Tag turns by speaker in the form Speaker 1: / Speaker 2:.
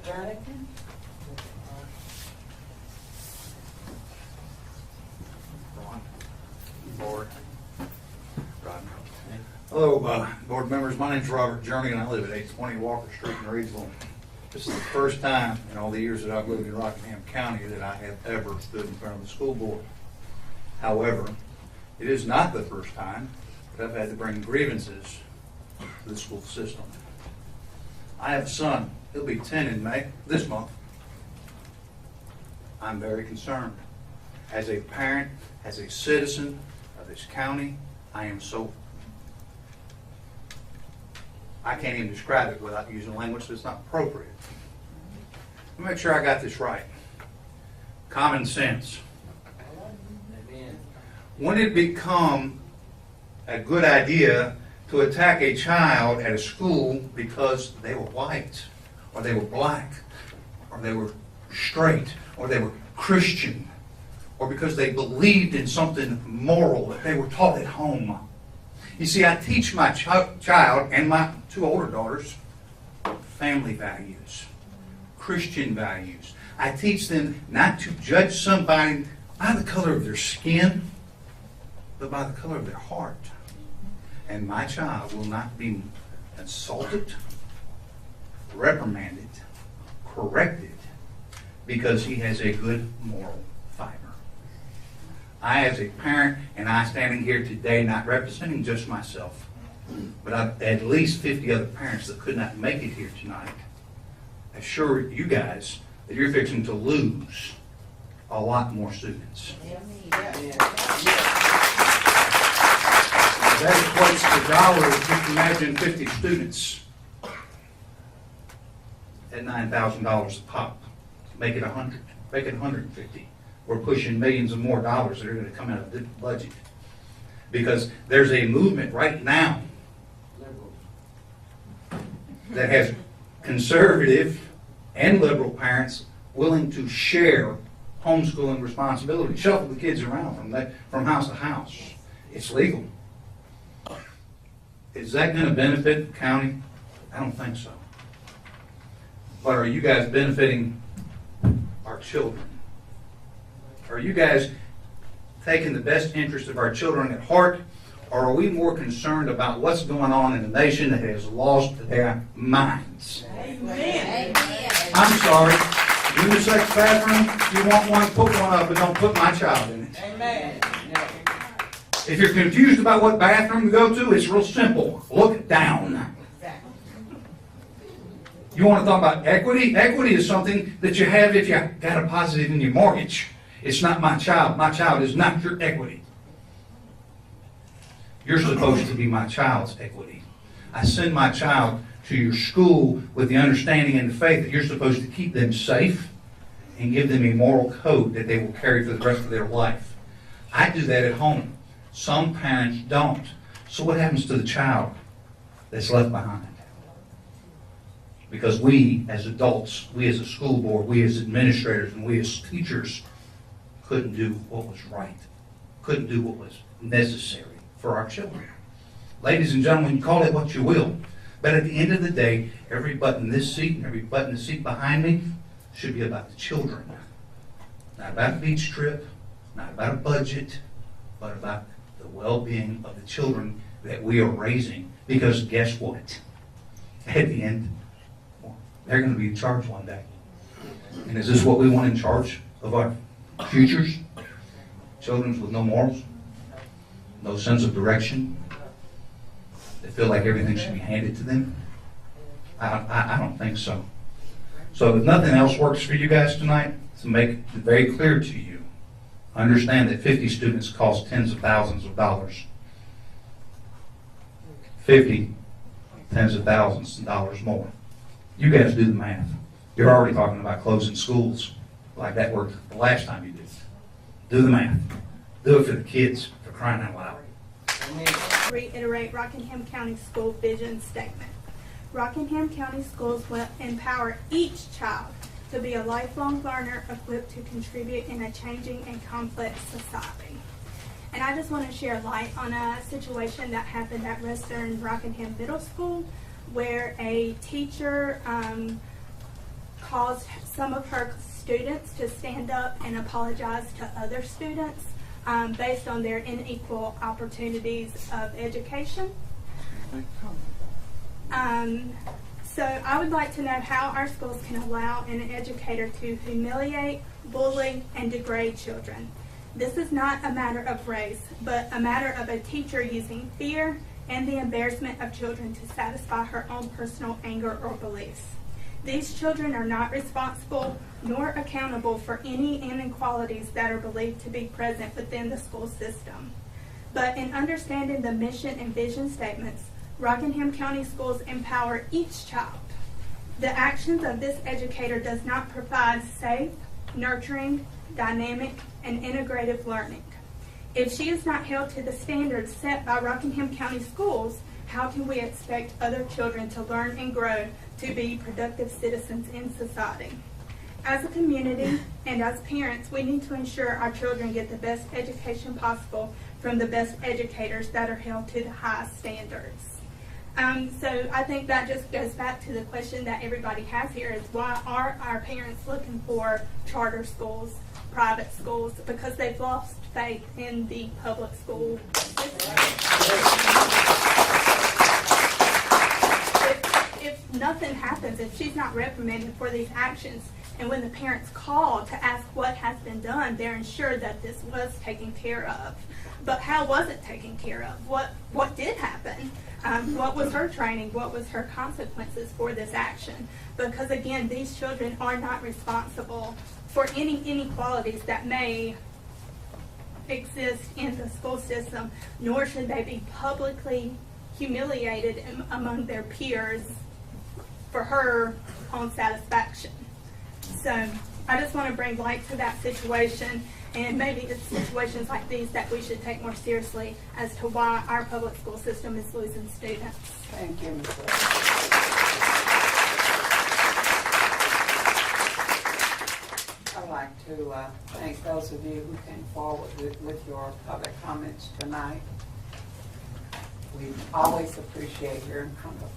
Speaker 1: Jernigan.
Speaker 2: Board. Hello, board members. My name's Robert Jernigan. I live at 820 Walker Street in Reidsville. This is the first time in all the years that I've lived in Rockingham County that I have ever stood in front of the school board. However, it is not the first time that I've had to bring grievances to the school system. I have a son. He'll be 10 in May, this month. I'm very concerned. As a parent, as a citizen of this county, I can't even describe it without using language that's not appropriate. Let me make sure I got this right. Common sense. When did it become a good idea to attack a child at a school because they were white, or they were black, or they were straight, or they were Christian, or because they believed in something moral that they were taught at home? You see, I teach my child and my two older daughters family values, Christian values. I teach them not to judge somebody by the color of their skin, but by the color of their heart. And my child will not be insulted, reprimanded, corrected, because he has a good moral fiber. I, as a parent, and I standing here today, not representing just myself, but I've at least 50 other parents that could not make it here tonight, assure you guys that you're fixing to lose a lot more students. That equates to dollars. Just imagine 50 students at $9,000 a pop. Make it 100. Make it 150. We're pushing millions of more dollars that are going to come out of the budget. Because there's a movement right now that has conservative and liberal parents willing to share homeschooling responsibility, shuffle the kids around from house to house. It's legal. Is that going to benefit the county? I don't think so. But are you guys benefiting our children? Are you guys taking the best interest of our children at heart, or are we more concerned about what's going on in a nation that has lost their minds?
Speaker 1: Amen.
Speaker 2: I'm sorry. Unisex bathroom, you want one, put one up, but don't put my child in it.
Speaker 1: Amen.
Speaker 2: If you're confused about what bathroom to go to, it's real simple. Look down. You want to talk about equity? Equity is something that you have if you got a positive in your mortgage. It's not my child. My child is not your equity. You're supposed to be my child's equity. I send my child to your school with the understanding and the faith that you're supposed to keep them safe and give them a moral code that they will carry for the rest of their life. I do that at home. Some parents don't. So what happens to the child that's left behind? Because we as adults, we as a school board, we as administrators, and we as teachers couldn't do what was right, couldn't do what was necessary for our children. Ladies and gentlemen, you call it what you will, but at the end of the day, every button in this seat and every button in the seat behind me should be about the children. Not about a beach trip, not about a budget, but about the well-being of the children that we are raising. Because guess what? At the end, they're going to be in charge one day. And is this what we want in charge of our futures? Children with no morals, no sense of direction. They feel like everything should be handed to them. I don't think so. So if nothing else works for you guys tonight, to make it very clear to you, understand that 50 students cost tens of thousands of dollars. 50, tens of thousands of dollars more. You guys do the math. You're already talking about closing schools like that worked the last time you did it. Do the math. Do it for the kids, for crying out loud.
Speaker 3: Reiterate Rockingham County School vision statement. Rockingham County Schools will empower each child to be a lifelong learner equipped to contribute in a changing and complex society. And I just want to share light on a situation that happened at Western Rockingham Middle School where a teacher caused some of her students to stand up and apologize to other students based on their unequal opportunities of education. So I would like to know how our schools can allow an educator to humiliate, bully, and degrade children. This is not a matter of race, but a matter of a teacher using fear and the embarrassment of children to satisfy her own personal anger or beliefs. These children are not responsible nor accountable for any inequalities that are believed to be present within the school system. But in understanding the mission and vision statements, Rockingham County Schools empower each child. The actions of this educator does not provide safe, nurturing, dynamic, and integrative learning. If she is not held to the standards set by Rockingham County Schools, how can we expect other children to learn and grow to be productive citizens in society? As a community and as parents, we need to ensure our children get the best education possible from the best educators that are held to the highest standards. So I think that just goes back to the question that everybody has here is why are our parents looking for charter schools, private schools? Because they've lost faith in the public school system. If nothing happens, if she's not reprimanded for these actions, and when the parents call to ask what has been done, they're ensured that this was taken care of. But how was it taken care of? What did happen? What was her training? What was her consequences for this action? Because again, these children are not responsible for any inequalities that may exist in the school system, nor should they be publicly humiliated among their peers for her own satisfaction. So I just want to bring light to that situation, and maybe it's situations like these that we should take more seriously as to why our public school system is losing students.
Speaker 1: Thank you, Ms. I'd like to thank those of you who came forward with your public comments tonight. We always appreciate hearing from them.